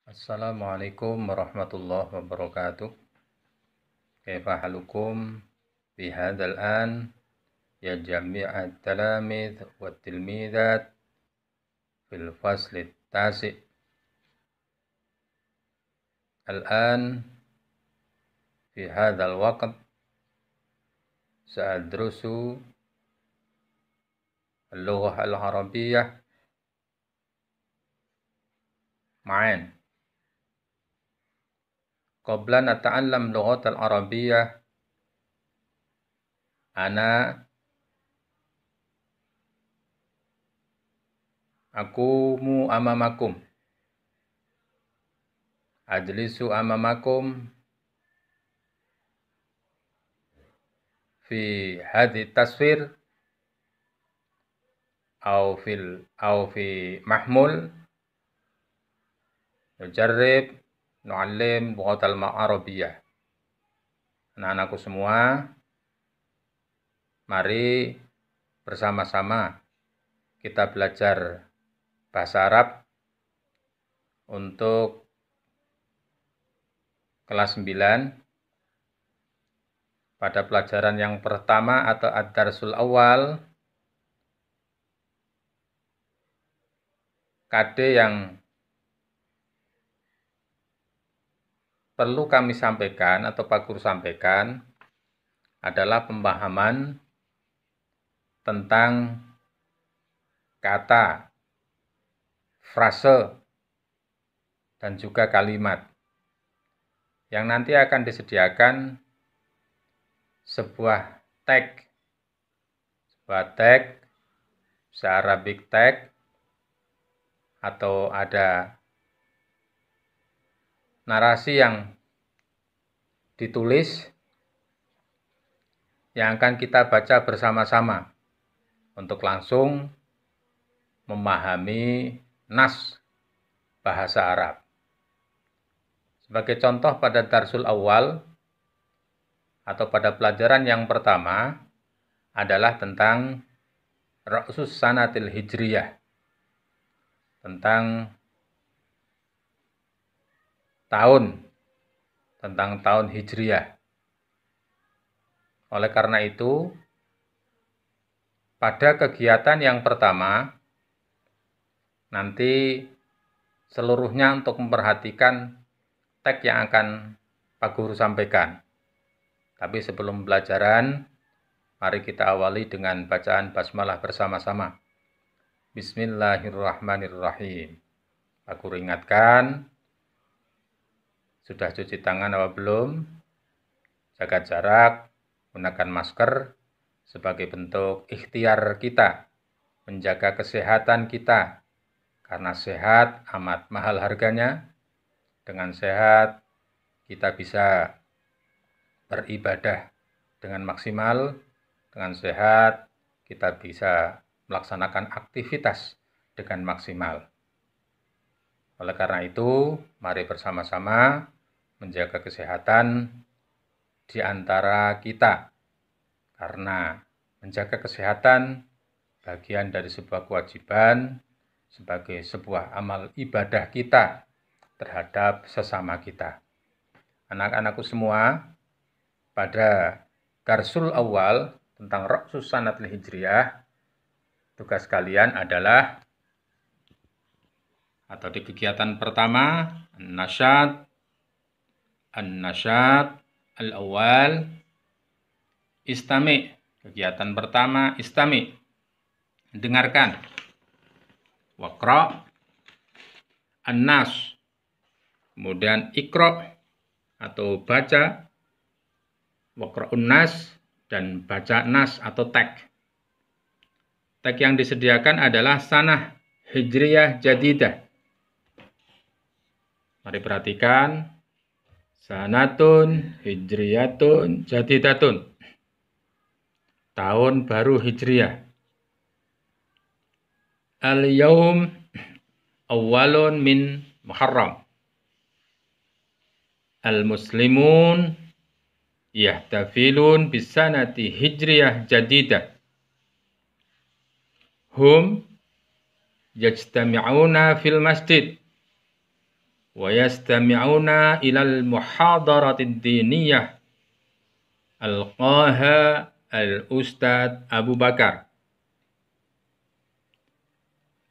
Assalamualaikum warahmatullahi wabarakatuh. Kaifa halukum fi hadzal an ya jami'at talamidh wa tilmidat fil fasli tasi'. Al-an fi hadzal waqt sa'adrusu al-lughah al-arabiyyah ma'an. Qabla nata'allam lughat al-arabiyyah ana aqumu amamakum ajlisu amamakum fi hadhi taswir au fi mahmul nujarrib nu'allim lughatal arabiyyah. Anak-anakku semua, mari bersama-sama kita belajar bahasa Arab untuk kelas 9 pada pelajaran yang pertama atau ad-darsul awal. KD yang perlu kami sampaikan atau Pak Guru sampaikan adalah pemahaman tentang kata, frase, dan juga kalimat yang nanti akan disediakan sebuah tag, bisa Arabic tag, atau ada narasi yang ditulis yang akan kita baca bersama-sama untuk langsung memahami nas bahasa Arab. Sebagai contoh pada darsul awal atau pada pelajaran yang pertama adalah tentang Ra'sus Sanatil Hijriyah, tentang tahun Hijriyah. Oleh karena itu, pada kegiatan yang pertama, nanti seluruhnya untuk memperhatikan tag yang akan Pak Guru sampaikan. Tapi sebelum pelajaran, mari kita awali dengan bacaan basmalah bersama-sama. Bismillahirrahmanirrahim. Pak Guru ingatkan, sudah cuci tangan apa belum? Jaga jarak, gunakan masker sebagai bentuk ikhtiar kita menjaga kesehatan kita, karena sehat amat mahal harganya. Dengan sehat kita bisa beribadah dengan maksimal, dengan sehat kita bisa melaksanakan aktivitas dengan maksimal. Oleh karena itu, mari bersama-sama menjaga kesehatan di antara kita, karena menjaga kesehatan bagian dari sebuah kewajiban sebagai sebuah amal ibadah kita terhadap sesama kita. Anak-anakku semua, pada darsul awal tentang Ra'sus Sanatil Hijriyah, tugas kalian adalah, atau di kegiatan pertama, An-nasyat al-awwal istami. Kegiatan pertama istami. Dengarkan. Waqra an-nas. Kemudian ikra atau baca. Waqra'un nas dan baca nas atau tag. Tag yang disediakan adalah sanah hijriyah jadidah. Mari perhatikan. Sanatun hijriyatun jadidatun. Tahun baru hijriyah. Al-yawm awwalun min Muharram. Al-muslimun yahtafilun bisanati hijriyah jadidah. Hum yajtami'una fil masjid. wa yastami'una ilal muhadaratid diniyah alqaha al-Ustadz Abu Bakar.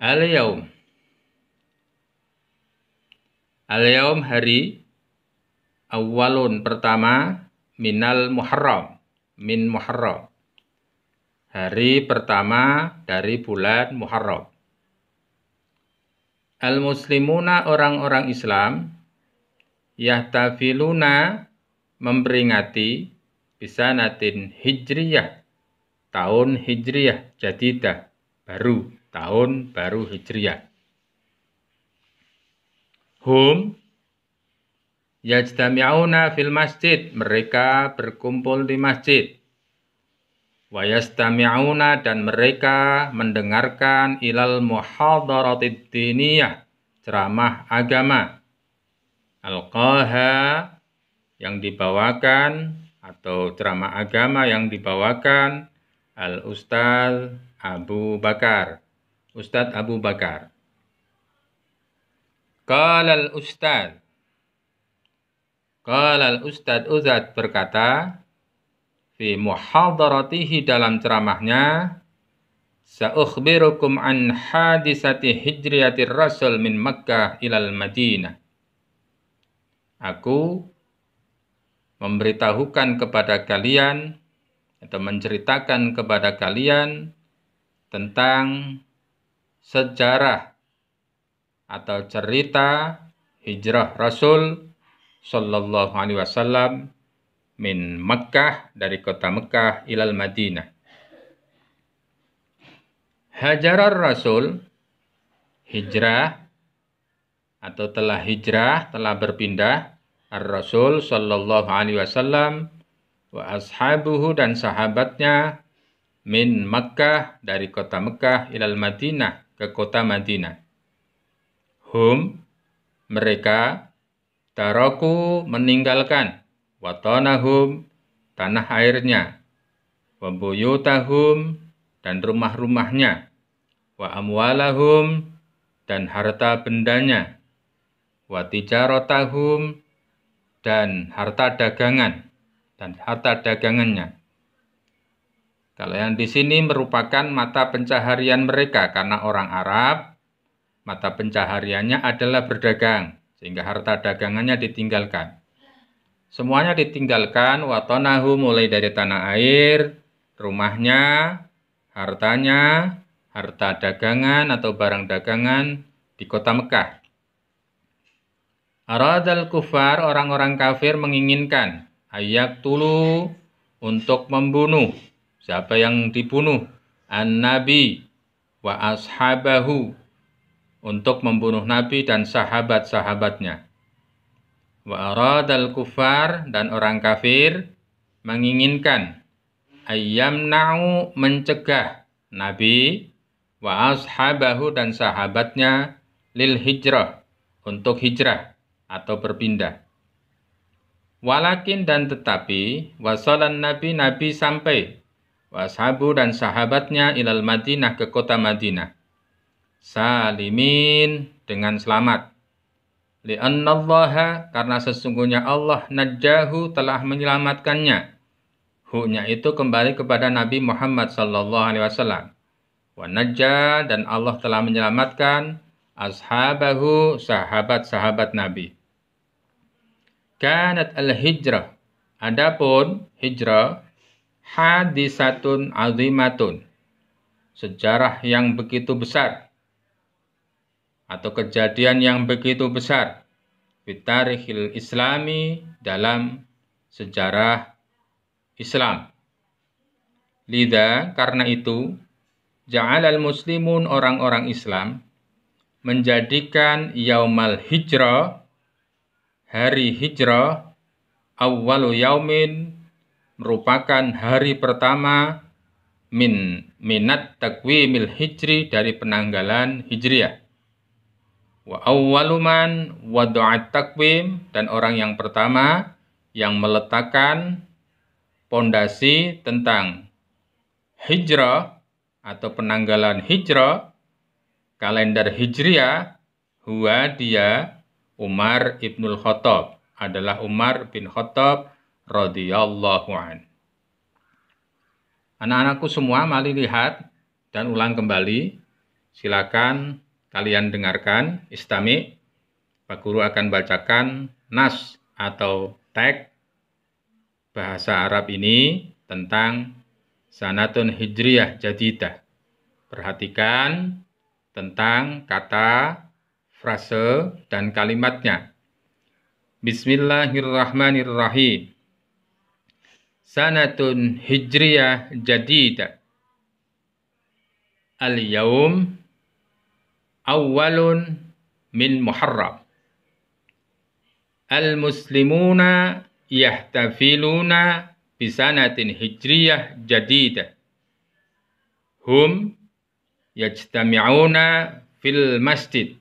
Al-yaum hari awalun pertama minal Muharram, min Muharram. Hari pertama dari bulan Muharram. Al-muslimuna orang-orang Islam yahtafiluna memperingati bisanatin hijriyah, tahun hijriyah jadidah, baru, tahun baru hijriyah. Hum yajtami'una fil masjid, mereka berkumpul di masjid. Wa yastami'una, dan mereka mendengarkan ilal muhadaratid diniyah, ceramah agama. Alqaha, yang dibawakan atau ceramah agama yang dibawakan al-Ustadz Abu Bakar, Ustadz Abu Bakar. Qala al-Ustadz Ustadz berkata, fi muhadaratihi, dalam ceramahnya, sa'ukhbirukum an hadisati hijriyatir rasul min Makkah ilal Madinah. Aku memberitahukan kepada kalian atau menceritakan kepada kalian tentang sejarah atau cerita hijrah Rasul sallallahu alaihi wasallam min Makkah, dari kota Mekah, ilal Madinah. Hajarar Rasul, hijrah atau telah hijrah, telah berpindah, ar-Rasul sallallahu alaihi wasallam wa ashabuhu, dan sahabatnya, min Makkah, dari kota Mekah, ilal Madinah, ke kota Madinah. Hum, mereka, taraku, meninggalkan, watanahum, tanah airnya, wa buyutahum, dan rumah-rumahnya, wa amwalahum, dan harta bendanya, wa tijaratahum, dan harta dagangannya. Kalau yang di sini merupakan mata pencaharian mereka, karena orang Arab mata pencahariannya adalah berdagang, sehingga harta dagangannya ditinggalkan. Semuanya ditinggalkan, watonahu, mulai dari tanah air, rumahnya, hartanya, harta dagangan atau barang dagangan di kota Mekah. Aradal kufar, orang-orang kafir menginginkan, ayak tulu, untuk membunuh. Siapa yang dibunuh? An-Nabi wa ashabahu, untuk membunuh Nabi dan sahabat-sahabatnya. Wa aradal kufar, dan orang kafir menginginkan, ayyamna'u, mencegah Nabi wa ashabahu, dan sahabatnya, lil hijrah, untuk hijrah atau berpindah. Walakin, dan tetapi, wasalan Nabi sampai, washabu, dan sahabatnya, ilal Madinah, ke kota Madinah, salimin, dengan selamat. Li'annallaha, karena sesungguhnya Allah, najjahu, telah menyelamatkannya. Hu-nya itu kembali kepada Nabi Muhammad sallallahu alaihi wasallam. Wa najja, dan Allah telah menyelamatkan ashabahu, sahabat-sahabat Nabi. Kanat al-hijrah, adapun hijrah, hadisatun azimatun, sejarah yang begitu besar, atau kejadian yang begitu besar, fitarikhil islami, dalam sejarah Islam. Lida, karena itu, ja'alal muslimun, orang-orang Islam, menjadikan yaumal hijrah, hari hijrah, awwalu yaumin, merupakan hari pertama, minat takwimil hijri, dari penanggalan hijriah. Wa awwaluman wadu'at takwim, dan orang yang pertama yang meletakkan pondasi tentang hijrah atau penanggalan hijrah, kalender hijriah, huwa, dia, Umar ibnul Khattab, adalah Umar bin Khattab radhiyallahu an. Anak-anakku semua, mari lihat dan ulang kembali. Silakan kalian dengarkan, istami. Pak Guru akan bacakan nas atau teks bahasa Arab ini tentang Sanatun Hijriyah Jadidah. Perhatikan tentang kata, frase, dan kalimatnya. Bismillahirrahmanirrahim. Sanatun Hijriyah Jadidah. Al-yawm awwalun min Muharram. Al-muslimuna yahtafiluna bisanatin hijriyah jadidah. Hum yajtami'una fil masjid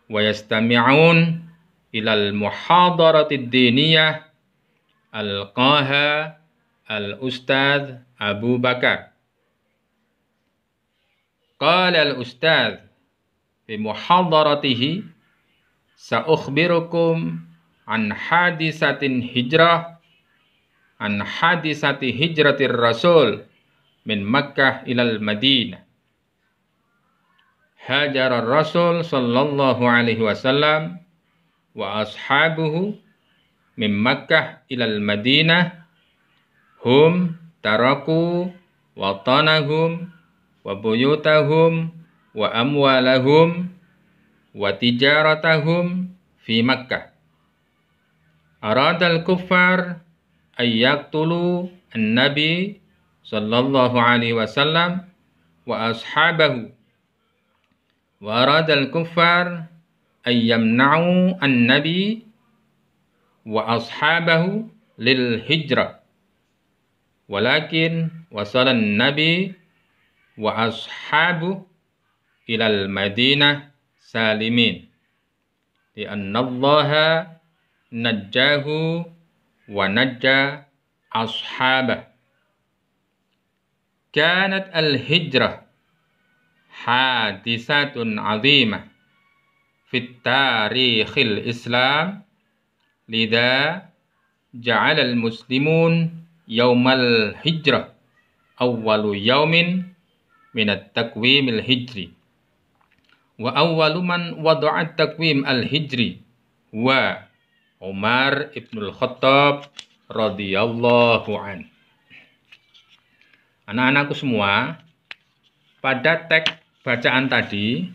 wa yastami'un ilal muhadaratid diniyah alqaha al-ustadz Abu Bakar. Qala al-ustadz fi muhadaratihi, sa'ukhbirukum an hadisatin hijrah, an hadisati hijratir rasul min Makkah ilal Madinah. Hajar rasul sallallahu alaihi wasallam wa ashabuhu min Makkah ilal Madinah. Hum taraku watanahum wa buyutahum wa amwalahum wa tijaratahum fi Makkah. Aradal kuffar ayyaktulu an-nabi sallallahu alaihi wasallam wa ashabahu. Wa aradal kuffar ayyamna'u an-nabi wa ashabahu lil hijrah. Walakin wasala an-nabi wa ashabuhu ilal Madinah salimin. Lianna Allaha najjahu wa najja ashabah. Kanat al-hijrah hadisatun azimah fit tarikhil Islam. Lidha ja'ala al-muslimun yawmal hijrah awwalu yawmin minat takwimil hijri. Wa awwalu man wada'at takwim al-hijri wa Umar ibnul Khattab radhiyallahu an. Anak-anakku semua, pada teks bacaan tadi,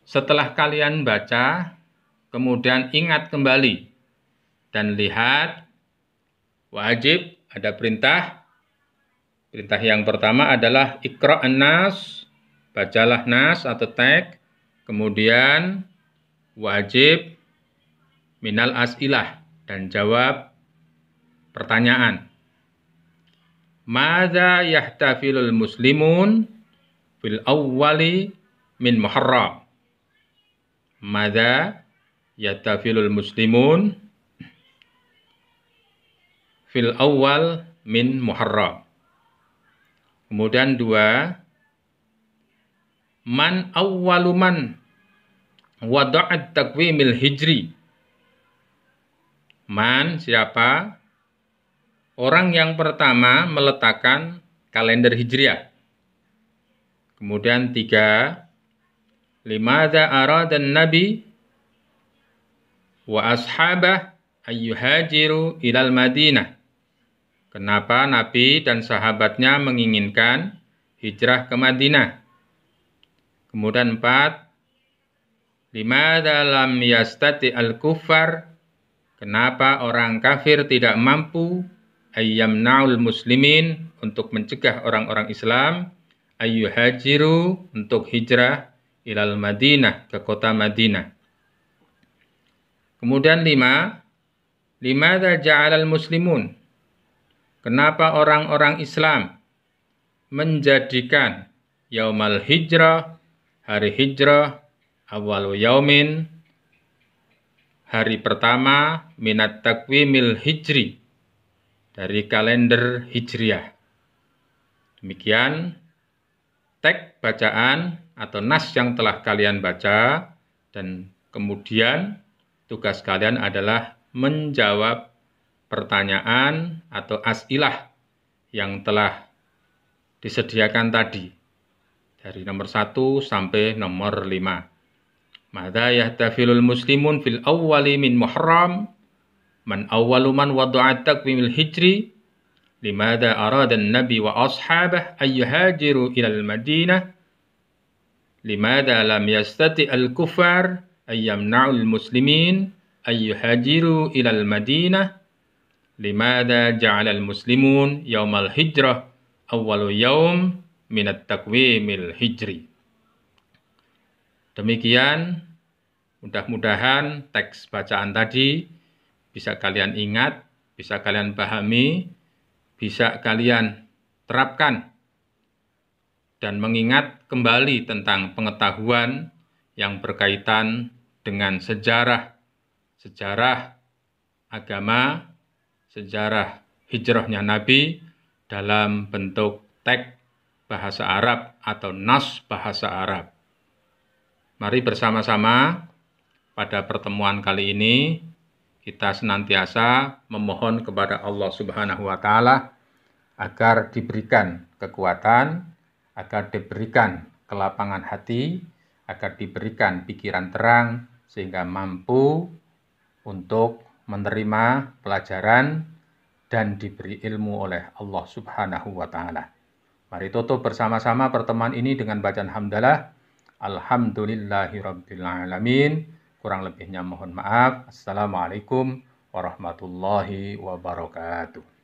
setelah kalian baca, kemudian ingat kembali dan lihat, wajib ada perintah. Perintah yang pertama adalah iqra'an nas, bacalah nas atau teks. Kemudian wajib minal as'ilah, dan jawab pertanyaan. Madza yahtafilul muslimun fil awwali min Muharram. Madza yahtafilul muslimun fil awwal min Muharram. Kemudian dua, man awwalu man wada'at takwimil hijri. Man, siapa? Orang yang pertama meletakkan kalender hijriah. Kemudian tiga, limadza aradan nabi wa ashabah ayyuhajiru ilal Madinah. Kenapa Nabi dan sahabatnya menginginkan hijrah ke Madinah? Kemudian empat, limadza lam yastati al-kuffar. Kenapa orang kafir tidak mampu ayyamna'ul muslimin, untuk mencegah orang-orang Islam, ayyuhajiru, untuk hijrah ilal Madinah, ke kota Madinah. Kemudian lima, limadza ja'alal muslimun. Kenapa orang-orang Islam menjadikan yaumal hijrah, hari hijrah, awalu yaumin, hari pertama, minat takwimil hijri, dari kalender hijriah. Demikian teks bacaan atau nas yang telah kalian baca Dan kemudian tugas kalian adalah menjawab pertanyaan atau as'ilah yang telah disediakan tadi dari nomor 1 sampai nomor 5. Madza yahtafilul muslimun fil awwali min Muharram? Man awwalu man wada'a taqwimil hijri? Limadza arada an-nabi wa ashabah ay yuhajiru ilal Madinah? Limadza lam yastati al-kuffar ay yamna'ul muslimin ay yuhajiru ilal Madinah? Limadza ja'ala al-muslimun yaumal hijrah awwalu yaum minat taqwimil hijri. Demikian, mudah-mudahan teks bacaan tadi bisa kalian ingat, bisa kalian pahami, bisa kalian terapkan, dan mengingat kembali tentang pengetahuan yang berkaitan dengan sejarah agama, sejarah hijrahnya Nabi dalam bentuk teks bahasa Arab atau nas bahasa Arab. Mari bersama-sama pada pertemuan kali ini kita senantiasa memohon kepada Allah Subhanahu wa Ta'ala agar diberikan kekuatan, agar diberikan kelapangan hati, agar diberikan pikiran terang sehingga mampu untuk menerima pelajaran dan diberi ilmu oleh Allah Subhanahu wa Ta'ala. Mari tutup bersama-sama pertemuan ini dengan bacaan hamdalah. Alhamdulillahirabbil alamin. Kurang lebihnya mohon maaf. Assalamualaikum warahmatullahi wabarakatuh.